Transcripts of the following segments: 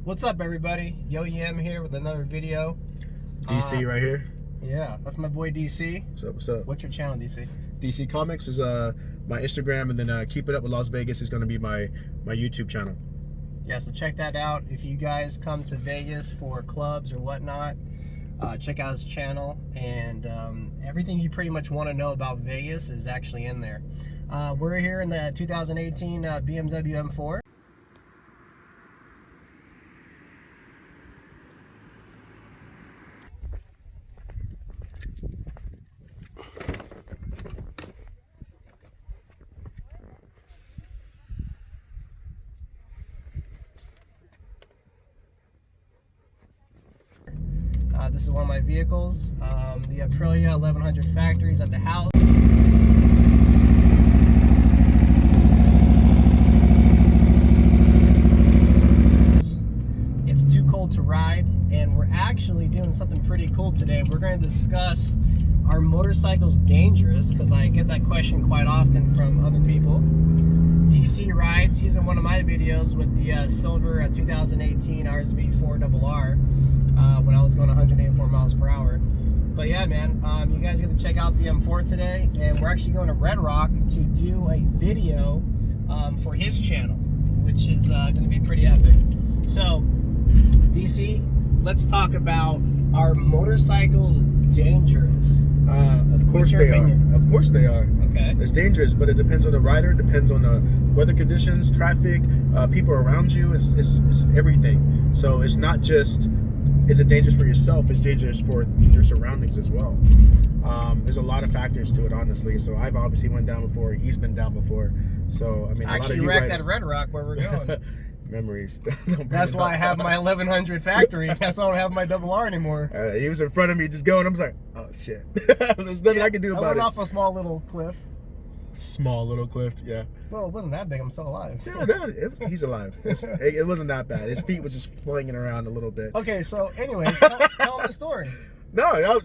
What's up, everybody? Yo Yam here with another video. DC right here. Yeah, that's my boy DC. What's up? What's up? What's your channel, DC? DC Comics is my Instagram, and then Keep It Up with Las Vegas is going to be my YouTube channel. Yeah, so check that out. If you guys come to Vegas for clubs or whatnot, check out his channel, and everything you pretty much want to know about Vegas is actually in there. We're here in the 2018 BMW M4. This is one of my vehicles, the Aprilia 1100 Factories at the house. It's too cold to ride, and we're actually doing something pretty cool today. We're going to discuss, are motorcycles dangerous? Because I get that question quite often from other people. DC rides, he's in one of my videos with the silver 2018 RSV 4RR. When I was going 184 miles per hour. But yeah, man, you guys get to check out the M4 today, and we're actually going to Red Rock to do a video for his channel, which is going to be pretty epic. So, DC, let's talk about, are motorcycles dangerous? Of course they are. Of course they are. Okay. It's dangerous, but it depends on the rider, it depends on the weather conditions, traffic, people around you. It's everything. So it's not just, is it dangerous for yourself? It's dangerous for your surroundings as well. There's a lot of factors to it, honestly. So I've obviously went down before. He's been down before. So I mean, I actually wrecked at Red Rock where we're going. Memories. That's why I have my 1100 Factory. That's why I don't have my double R anymore. He was in front of me, just going. I was like, oh shit. There's nothing I can do about it. I went off a small little cliff. Small little cliff, yeah. Well, it wasn't that big. I'm still alive. Dude, he's alive. It wasn't that bad. His feet was just flinging around a little bit. Okay, so anyways, tell him the story. No,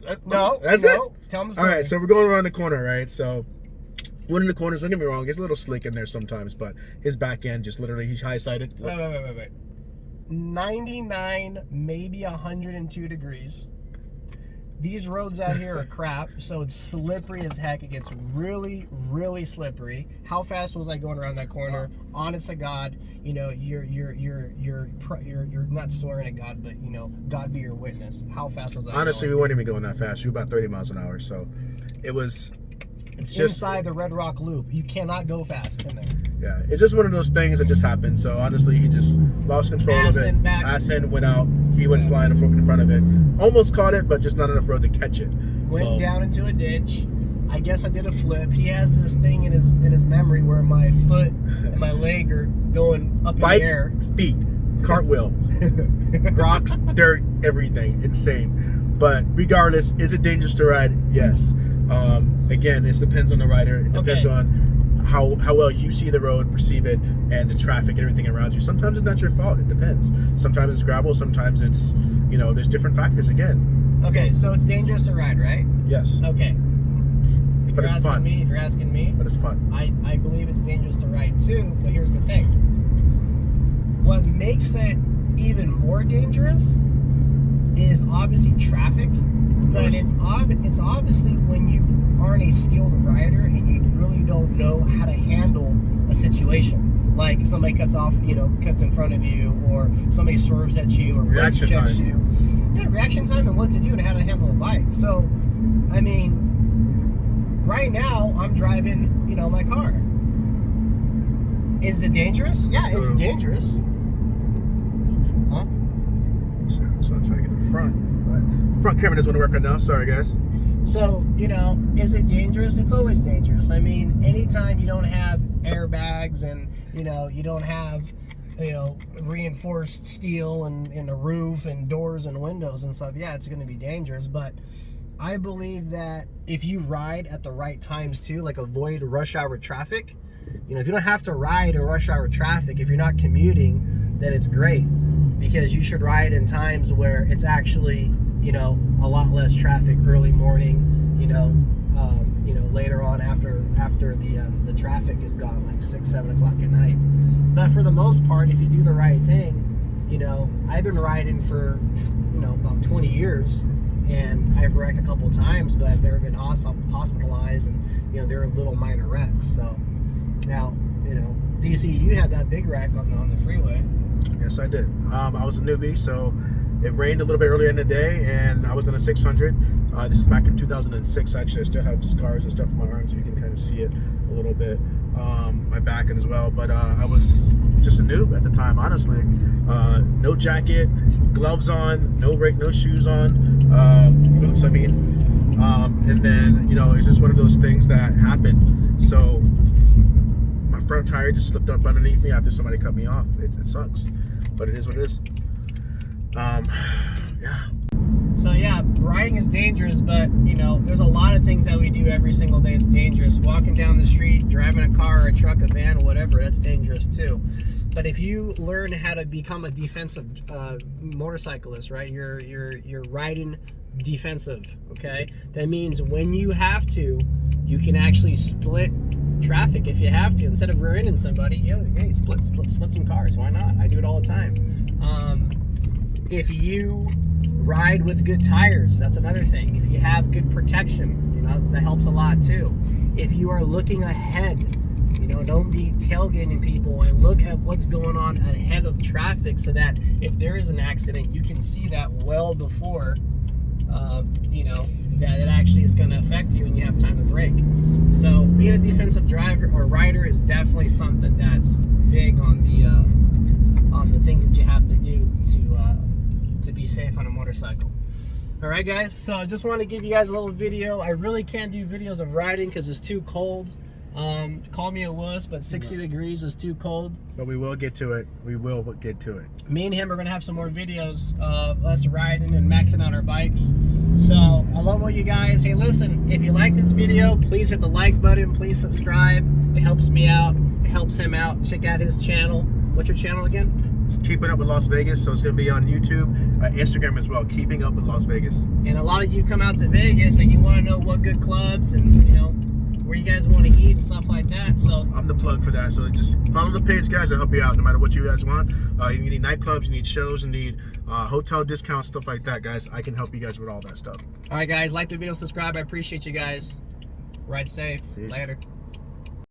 that's it. Tell him the story. All right, so we're going around the corner, right? So one of the corners, don't get me wrong, it's a little slick in there sometimes, but his back end just literally, he's high-sided. Wait. 99, maybe 102 degrees. These roads out here are crap, so it's slippery as heck. It gets really, really slippery. How fast was I going around that corner? Honest to God, you know, you're not swearing at God, but you know, God be your witness. How fast was I? Honestly, going? we weren't even going that fast. We were about 30 miles an hour, so it was. It's just inside the Red Rock Loop. You cannot go fast in there. Yeah, it's just one of those things that just happened. So honestly, he just lost control of it. Ass end went out. He went flying in front of it. Almost caught it, but just not enough road to catch it. Went down into a ditch. I guess I did a flip. He has this thing in his memory where my foot and my leg are going up in the air. Feet, cartwheel, rocks, dirt, everything. Insane. But regardless, is it dangerous to ride? Yes. Again, it depends on the rider. It depends on how well you see the road, perceive it, and the traffic and everything around you. Sometimes it's not your fault. It depends. Sometimes it's gravel. Sometimes it's, you know, there's different factors again. Okay, so it's dangerous to ride, right? Yes. Okay. But it's fun. If you're asking me, but it's fun. I believe it's dangerous to ride too. But here's the thing. What makes it even more dangerous is obviously traffic. But it's obviously when you aren't a skilled rider and you really don't know how to handle a situation. Like somebody cuts in front of you, or somebody swerves at you, or brakes checks you. Yeah, reaction time and what to do and how to handle a bike. So, I mean, right now I'm driving, you know, my car. Is it dangerous? Yeah, it's dangerous. Huh? So I'm trying to get to the front. But front camera doesn't want to work right now. Sorry, guys. So, you know, is it dangerous? It's always dangerous. I mean, anytime you don't have airbags and, you know, you don't have, you know, reinforced steel and a roof and doors and windows and stuff, yeah, it's going to be dangerous. But I believe that if you ride at the right times too, like avoid rush hour traffic, you know, if you don't have to ride in rush hour traffic, if you're not commuting, then it's great. Because you should ride in times where it's actually, you know, a lot less traffic, early morning, you know, later on after the traffic is gone, like 6-7 o'clock at night. But for the most part, if you do the right thing, you know, I've been riding for, you know, about 20 years, and I've wrecked a couple of times, but I've never been hospitalized, and, you know, there are little minor wrecks. So now, you know, DC, you had that big wreck on the freeway. Yes, I did. I was a newbie, so it rained a little bit earlier in the day, and I was in a 600. This is back in 2006. Actually, I still have scars and stuff on my arms. You can kind of see it a little bit, my back as well. But I was just a noob at the time, honestly. No jacket, gloves on, no shoes on, boots. I mean, and then, you know, it's just one of those things that happened. So my front tire just slipped up underneath me after somebody cut me off. It sucks, but it is what it is. Yeah. So yeah, riding is dangerous, but, you know, there's a lot of things that we do every single day that's dangerous. Walking down the street, driving a car, a truck, a van, whatever, that's dangerous too. But if you learn how to become a defensive motorcyclist, right? You're riding defensive, okay? That means when you have to, you can actually split traffic if you have to. Instead of rear-ending somebody, hey, split some cars. Why not? I do it all the time. If you ride with good tires, that's another thing. If you have good protection, you know, that helps a lot too. If you are looking ahead, you know, don't be tailgating people, and look at what's going on ahead of traffic, so that if there is an accident, you can see that well before, you know, that it actually is going to affect you and you have time to brake. So being a defensive driver or rider is definitely something that's big on the things that you have to do to be safe on a motorcycle. All right, guys, so I just want to give you guys a little video. I really can't do videos of riding because it's too cold. Call me a wuss, but 60 degrees is too cold. But we will get to it. We will get to it. Me and him are going to have some more videos of us riding and maxing out our bikes. So I love all you guys. Hey, listen, if you like this video, please hit the like button. Please subscribe. It helps me out. It helps him out. Check out his channel. What's your channel again? It's Keeping Up with Las Vegas. So it's going to be on YouTube, Instagram as well. Keeping Up with Las Vegas. And a lot of you come out to Vegas and you want to know what good clubs and, you know, where you guys want to eat and stuff like that. So I'm the plug for that. So just follow the page, guys. I'll help you out no matter what you guys want. You need nightclubs, you need shows, you need hotel discounts, stuff like that, guys. I can help you guys with all that stuff. All right, guys, like the video, subscribe. I appreciate you guys. Ride safe. Peace. Later.